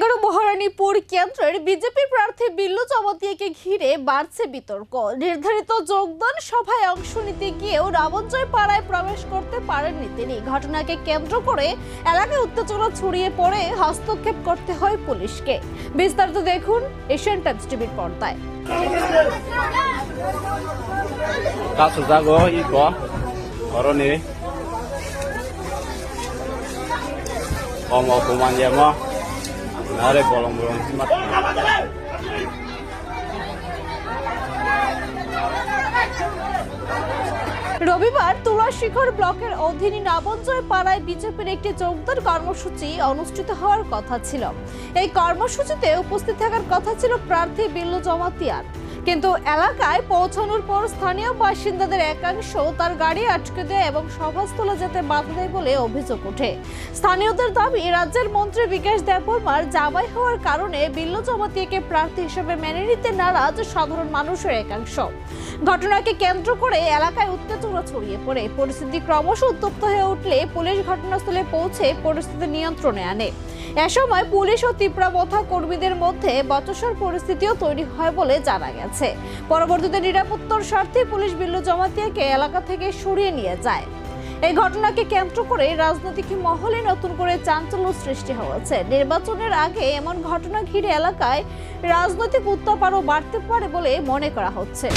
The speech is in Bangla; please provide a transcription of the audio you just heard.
এগারো মহারানীপুর কেন্দ্রের বিজেপি প্রার্থী বিল্লু জমাতিয়াকে ঘিরে বাড়ছে বিতর্ক। নির্ধারিত যোগদান সভায় অংশ নিতে গিয়েও রাবণজয় পাড়ায় প্রবেশ করতে পারেননি তিনি। ঘটনাকে কেন্দ্র করে এলাকায় উত্তেজনা ছড়িয়ে পড়ে হস্তক্ষেপ করতে হয় পুলিশকে। বিস্তারিত দেখুন এশিয়ান টাইমস টিভির পর্দায়। রবিবার তুলাশিখর ব্লকের অধীন রাবণজয় পাড়ায় বিজেপির একটি যোগদান কর্মসূচি অনুষ্ঠিত হওয়ার কথা ছিল। এই কর্মসূচিতে উপস্থিত থাকার কথা ছিল প্রার্থী বিল্লু জমাতিয়ার, কিন্তু এলাকায় পৌঁছানোর পর স্থানীয় বাসিন্দাদের একাংশ তার গাড়ি আটকে দেয় এবং সভাস্থলে যেতে বাধা দেয় বলে অভিযোগ ওঠে। স্থানীয়দের দাবি, রাজ্যের মন্ত্রী বিকাশ দেববর্মার জামাই হওয়ার কারণে বিল্লু জমাতিয়াকে প্রার্থী হিসেবে মেনে নিতে নারাজ সাধারণ মানুষের একাংশ। ঘটনাকে কেন্দ্র করে এলাকায় উত্তেজনা ছড়িয়ে পড়ে। পরিস্থিতি ক্রমশ উত্তপ্ত হয়ে উঠলে পুলিশ ঘটনাস্থলে পৌঁছে পরিস্থিতি নিয়ন্ত্রণে আনে। এ সময় পুলিশ ও তীব্রমথা কর্মীদের মধ্যে বচসার পরিস্থিতিও তৈরি হয় বলে জানা গেছে। পরবর্তীতে নিরাপত্তার স্বার্থে পুলিশ বিল্লু জমাতিয়াকে এলাকা থেকে সরিয়ে নিয়ে যায়। এই ঘটনাকে কেন্দ্র করে রাজনৈতিক মহলে নতুন করে চাঞ্চল্য সৃষ্টি হয়েছে। নির্বাচনের আগে এমন ঘটনা ঘিরে এলাকায় রাজনৈতিক উত্তাপ আরও বাড়তে পারে বলে মনে করা হচ্ছে।